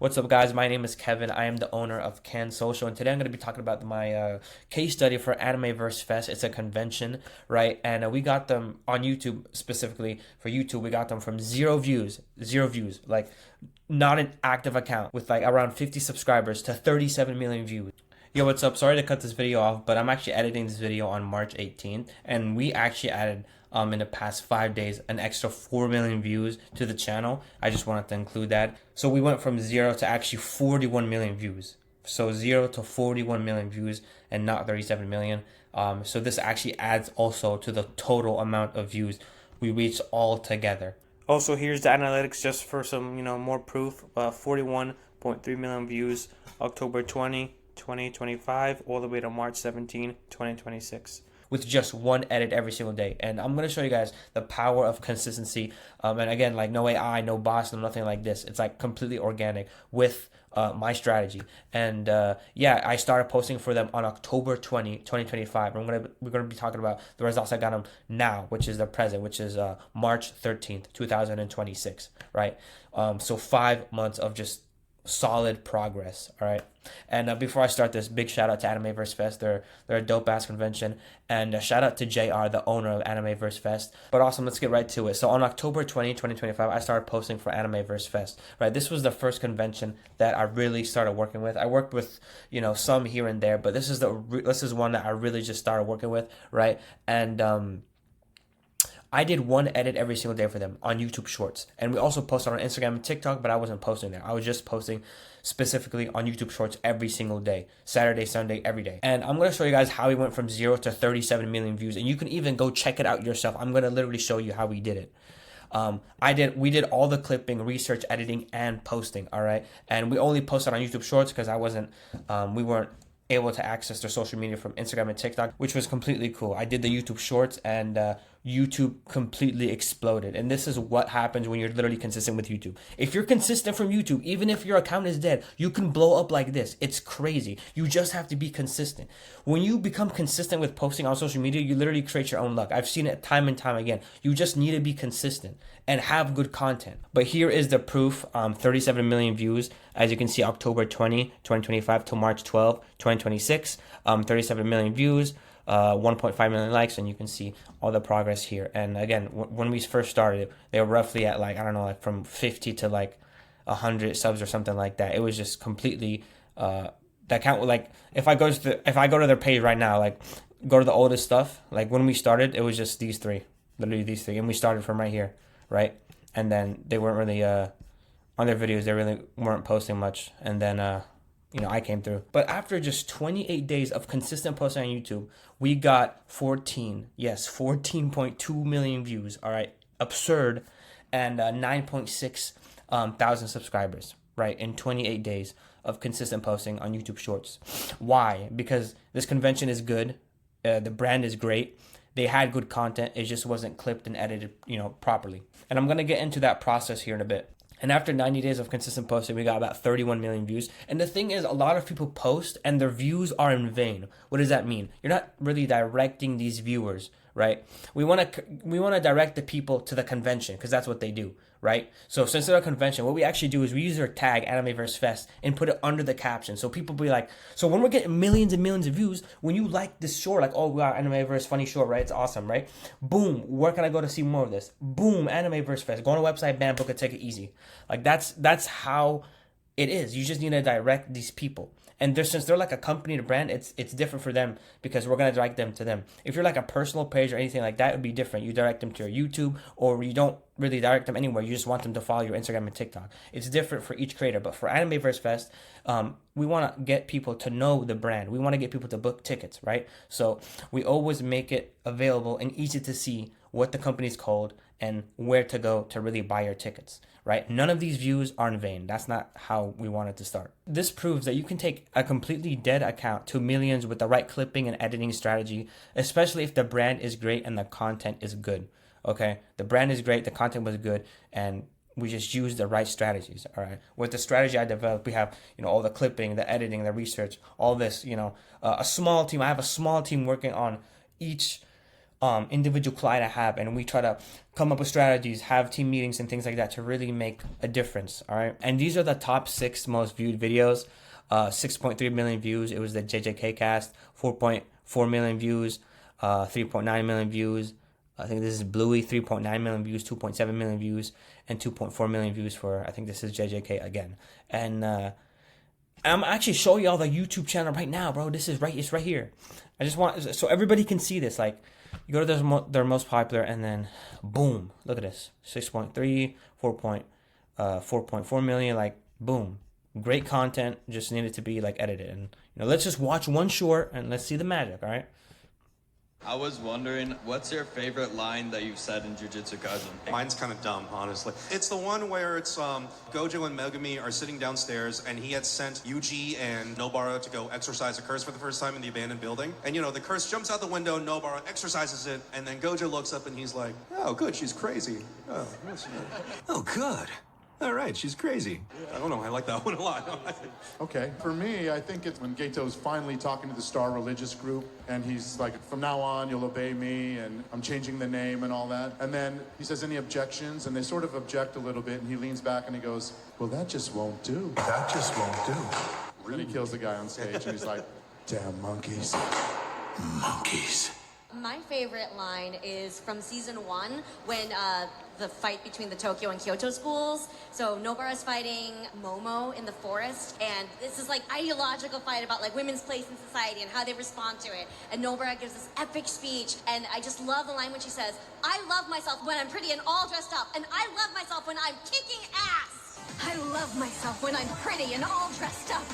What's up, guys? My name is Kevin. I am the owner of Can Social, and today I'm going to be talking about my case study for AnimeVerse Fest. It's a convention, right? And we got them on YouTube specifically. For YouTube, we got them from zero views, like not an active account with like around 50 subscribers to 37 million views. Yo, what's up? Sorry to cut this video off, but I'm actually editing this video on March 18th, and we actually added in the past 5 days an extra 4 million views to the channel. I just wanted to include that. So we went from zero to actually 41 million views. So 0 to 41 million views and not 37 million. So this actually adds also to the total amount of views we reached all together. Also, here's the analytics just for some, more proof. 41.3 million views, October 2025, all the way to March 17, 2026. With just one edit every single day. And I'm going to show you guys the power of consistency. And again, like no AI, no boss, no nothing like this. It's like completely organic with my strategy. And yeah, I started posting for them on October 2025. We're gonna be talking about the results I got them now, which is the present, which is March 13th, 2026, right? So 5 months of just solid progress. All right. And before I start this, big shout out to AnimeVerse Fest. They're a dope ass convention. And shout out to JR, the owner of AnimeVerse Fest. But awesome, let's get right to it. So on October 2025, I started posting for AnimeVerse Fest. Right. This was the first convention that I really started working with. I worked with, some here and there, but this is one that I really just started working with. Right. And I did one edit every single day for them on YouTube Shorts. And we also posted on Instagram and TikTok, but I wasn't posting there. I was just posting specifically on YouTube Shorts every single day, Saturday, Sunday, every day. And I'm going to show you guys how we went from 0 to 37 million views. And you can even go check it out yourself. I'm going to literally show you how we did it. We did all the clipping, research, editing, and posting. All right. And we only posted on YouTube Shorts because we weren't able to access their social media from Instagram and TikTok, which was completely cool. I did the YouTube Shorts and YouTube completely exploded. And this is what happens when you're literally consistent with YouTube. If you're consistent from YouTube, even if your account is dead, you can blow up like this. It's crazy. You just have to be consistent. When you become consistent with posting on social media, you literally create your own luck. I've seen it time and time again. You just need to be consistent and have good content. But here is the proof. 37 million views. As you can see, October 2025 to March 12, 2026. 37 million views. 1.5 million likes, and you can see all the progress here. And again, when we first started, they were roughly at from 50 to 100 subs or something like that. It was just completely that count. If I go to their page right now, go to the oldest stuff. When we started, it was just literally these three, and we started from right here, right? And then they weren't really on their videos. They really weren't posting much, and then I came through. But after just 28 days of consistent posting on YouTube, we got 14.2 million views. All right. Absurd. And 9.6 thousand subscribers, right? In 28 days of consistent posting on YouTube Shorts. Why? Because this convention is good. The brand is great. They had good content. It just wasn't clipped and edited, properly. And I'm going to get into that process here in a bit. And after 90 days of consistent posting, we got about 31 million views. And the thing is, a lot of people post and their views are in vain. What does that mean? You're not really directing these viewers, right? We want to direct the people to the convention because that's what they do, right? So since they're a convention, what we actually do is we use our tag AnimeVerse Fest and put it under the caption. So people be like, so when we're getting millions and millions of views, when you like this short, oh wow, AnimeVerse funny short, right? It's awesome, right? Boom, where can I go to see more of this? Boom, AnimeVerse Fest. Go on a website, bam, book a ticket, easy. That's how it is. You just need to direct these people. And since they're like a company to brand, it's different for them because we're going to direct them to them. If you're like a personal page or anything like that, it would be different. You direct them to your YouTube, or you don't really direct them anywhere. You just want them to follow your Instagram and TikTok. It's different for each creator. But for AnimeVerse Fest, we want to get people to know the brand. We want to get people to book tickets, right? So we always make it available and easy to see what the company's called and where to go to really buy your tickets, right? None of these views are in vain. That's not how we wanted to start. This proves that you can take a completely dead account to millions with the right clipping and editing strategy, especially if the brand is great and the content is good, okay? The brand is great, the content was good, and we just use the right strategies, all right? With the strategy I developed, we have, all the clipping, the editing, the research, all this, a small team. I have a small team working on each individual client I have, and we try to come up with strategies, have team meetings and things like that to really make a difference. All right. And these are the top 6 most viewed videos. 6.3 million views. It was the JJK cast. 4.4 million views. 3.9 million views. I think this is Bluey. 3.9 million views. 2.7 million views. And 2.4 million views for, I think this is JJK again. And I'm actually showing y'all the YouTube channel right now, bro. This is it's right here. I just want, so everybody can see this. Like, you go to their most popular, and then boom, look at this. 6.3, 4.4 million, like, boom. Great content, just needed to be like edited. And let's just watch one short and let's see the magic, all right? I was wondering, what's your favorite line that you've said in Jujutsu Kaisen? Mine's kind of dumb, honestly. It's the one where it's Gojo and Megumi are sitting downstairs, and he had sent Yuji and Nobara to go exorcise a curse for the first time in the abandoned building. And the curse jumps out the window, Nobara exorcises it, and then Gojo looks up and he's like, "Oh, good, she's crazy. Oh, good. All right, she's crazy." I don't know, I like that one a lot. Okay, for me, I think it's when Gato's finally talking to the Star religious group, and he's like, "From now on, you'll obey me, and I'm changing the name and all that." And then he says, "Any objections?" And they sort of object a little bit, and he leans back and he goes, "Well, that just won't do. That just won't do." And he kills the guy on stage, and he's like, "Damn monkeys." Monkeys. My favorite line is from season 1 when the fight between the Tokyo and Kyoto schools. So Nobara's fighting Momo in the forest, and this is like ideological fight about like women's place in society and how they respond to it. And Nobara gives this epic speech, and I just love the line when she says, "I love myself when I'm pretty and all dressed up, and I love myself when I'm kicking ass." I love myself when I'm pretty and all dressed up,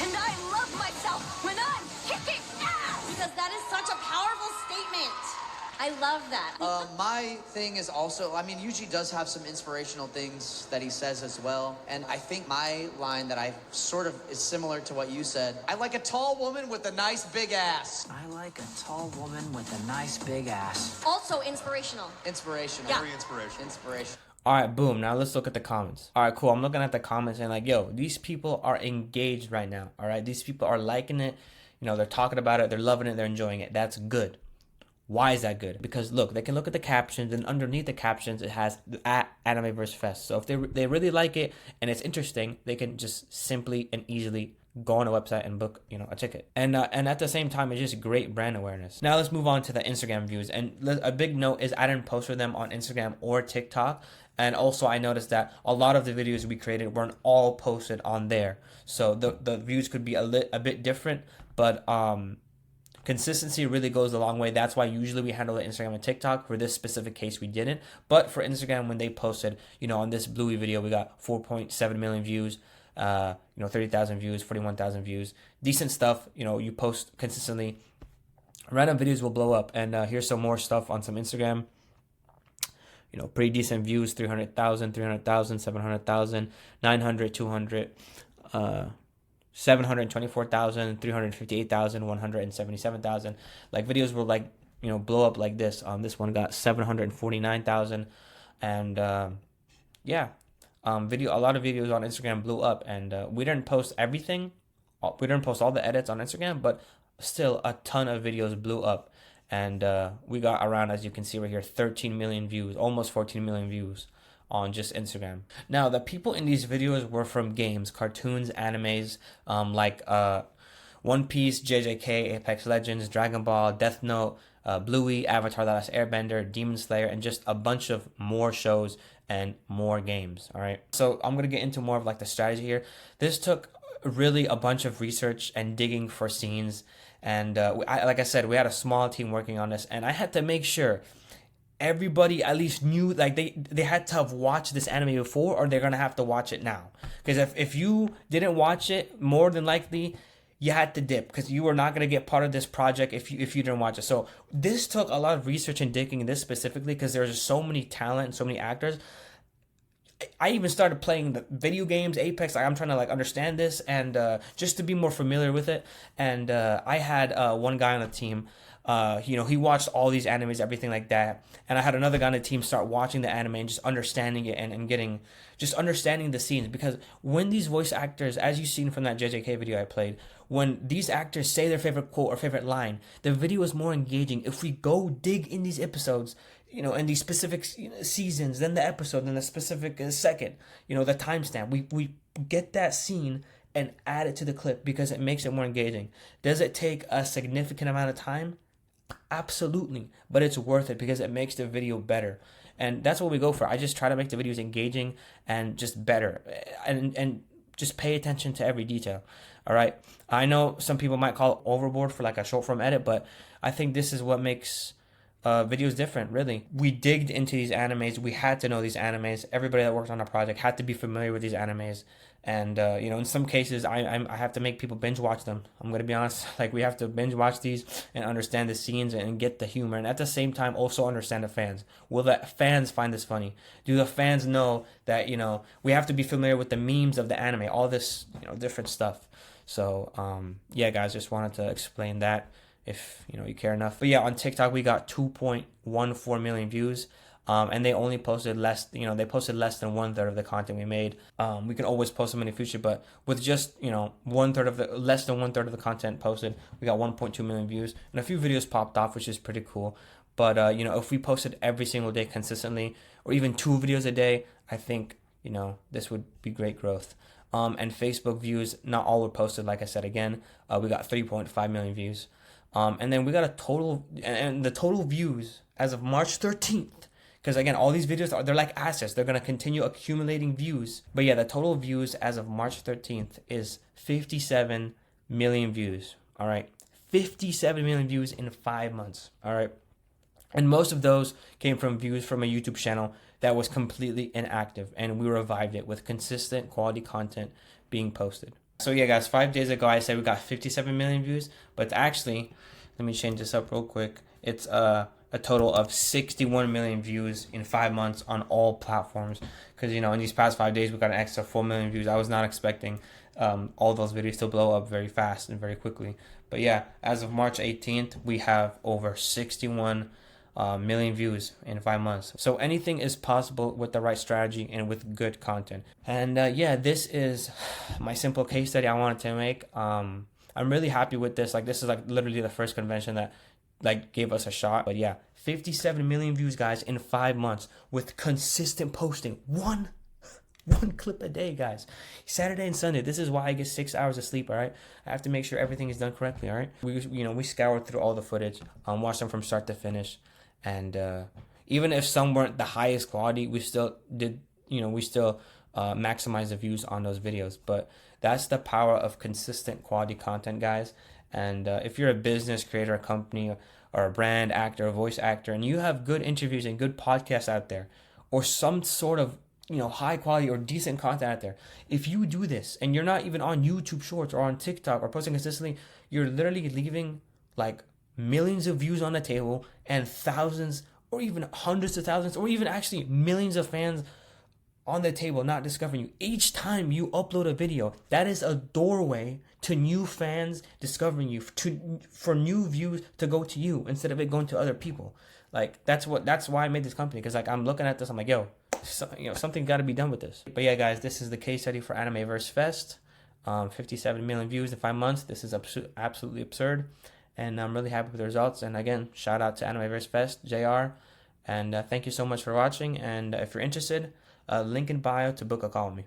and I love myself when I'm kicking ass. Because that is such a powerful statement. I love that. My thing is also, I mean, Yuji does have some inspirational things that he says as well. And I think my line that I sort of is similar to what you said. I like a tall woman with a nice big ass. I like a tall woman with a nice big ass. Also inspirational. Inspirational. Yeah. Very inspirational. Inspiration. All right, boom. Now let's look at the comments. All right, cool. I'm looking at the comments and like, yo, these people are engaged right now. All right, these people are liking it. They're talking about it. They're loving it. They're enjoying it. That's good. Why is that good? Because look, they can look at the captions, and underneath the captions, it has at AnimeVerse Fest. So if they really like it and it's interesting, they can just simply and easily go on a website and book, a ticket. And at the same time, it's just great brand awareness. Now let's move on to the Instagram views. And a big note is I didn't post for them on Instagram or TikTok. And also I noticed that a lot of the videos we created weren't all posted on there. So the views could be a bit different, but consistency really goes a long way. That's why usually we handle it Instagram and TikTok. For this specific case, we didn't. But for Instagram, when they posted, on this Bluey video, we got 4.7 million views, 30,000 views, 41,000 views. Decent stuff. You post consistently, random videos will blow up. And here's some more stuff on some Instagram. Pretty decent views, 300,000, 300,000, 700,000, 900, 200, 724,000, 358,000, 177,000. Like videos will blow up like this. This one got 749,000, and a lot of videos on Instagram blew up, and we didn't post everything. We didn't post all the edits on Instagram, but still a ton of videos blew up. And we got around, as you can see right here, 13 million views, almost 14 million views on just Instagram. Now, the people in these videos were from games, cartoons, animes, like One Piece, JJK, Apex Legends, Dragon Ball, Death Note, Bluey, Avatar: The Last Airbender, Demon Slayer, and just a bunch of more shows and more games, all right? So I'm going to get into more of like the strategy here. This took really a bunch of research and digging for scenes. And like I said, we had a small team working on this, and I had to make sure everybody at least knew, like they had to have watched this anime before, or they're gonna have to watch it now. Because if you didn't watch it, more than likely you had to dip, because you were not gonna get part of this project if you didn't watch it. So this took a lot of research and digging in this specifically, because there's just so many talent and so many actors. I even started playing the video games, Apex. I'm trying to understand this and just to be more familiar with it. And I had one guy on the team He watched all these animes, everything like that. And I had another guy on the team start watching the anime and just understanding it and getting, just understanding the scenes. Because when these voice actors, as you've seen from that JJK video I played, when these actors say their favorite quote or favorite line, the video is more engaging. If we go dig in these episodes, in these specific seasons, then the episode, then the specific second, the timestamp, we get that scene and add it to the clip because it makes it more engaging. Does it take a significant amount of time? Absolutely, but it's worth it because it makes the video better. And that's what we go for. I just try to make the videos engaging and just better, and just pay attention to every detail. All right, I know some people might call it overboard for like a short form edit, but I think this is what makes videos different. Really, we digged into these animes. We had to know these animes. Everybody that worked on a project had to be familiar with these animes. And in some cases, I have to make people binge watch them. I'm gonna be honest. Like, we have to binge watch these and understand the scenes and get the humor, and at the same time also understand the fans. Will the fans find this funny? Do the fans know that we have to be familiar with the memes of the anime, all this different stuff. So yeah, guys, just wanted to explain that if you care enough. But yeah, on TikTok we got 2.14 million views. And they only posted less, they posted less than 1/3 of the content we made. We can always post them in the future, but with just, less than 1/3 of the content posted, we got 1.2 million views. And a few videos popped off, which is pretty cool. But, if we posted every single day consistently, or even 2 videos a day, I think, this would be great growth. And Facebook views, not all were posted, like I said again. We got 3.5 million views. And then we got the total views as of March 13th. Because again, all these videos they're like assets. They're going to continue accumulating views. But yeah, the total views as of March 13th is 57 million views. All right. 57 million views in 5 months. All right. And most of those came from views from a YouTube channel that was completely inactive. And we revived it with consistent quality content being posted. So yeah, guys, 5 days ago, I said we got 57 million views. But actually, let me change this up real quick. It's a total of 61 million views in 5 months on all platforms. Because, in these past 5 days, we got an extra 4 million views. I was not expecting all those videos to blow up very fast and very quickly. But yeah, as of March 18th, we have over 61 million views in 5 months. So anything is possible with the right strategy and with good content. And yeah, this is my simple case study I wanted to make. I'm really happy with this. Like, this is like literally the first convention that gave us a shot. But yeah, 57 million views, guys, in 5 months with consistent posting. One clip a day, guys. Saturday and Sunday. This is why I get 6 hours of sleep. All right, I have to make sure everything is done correctly. All right, we scoured through all the footage, watched them from start to finish, and even if some weren't the highest quality, we still did. We still maximize the views on those videos. But that's the power of consistent quality content, guys. And if you're a business creator, a company, or a brand actor, a voice actor, and you have good interviews and good podcasts out there, or some sort of high quality or decent content out there, if you do this and you're not even on YouTube Shorts or on TikTok or posting consistently, you're literally leaving like millions of views on the table and thousands or even hundreds of thousands or even actually millions of fans on the table not discovering you. Each time you upload a video, that is a doorway to new fans discovering you, for new views to go to you instead of it going to other people. Like, that's why I made this company, because I'm looking at this, I'm like, yo, something got to be done with this. But yeah, guys, this is the case study for AnimeVerse Fest. 57 million views in 5 months. This is absolutely absurd, and I'm really happy with the results. And again, shout out to AnimeVerse Fest, Jayare, and thank you so much for watching. And if you're interested, link in bio to book a call with me.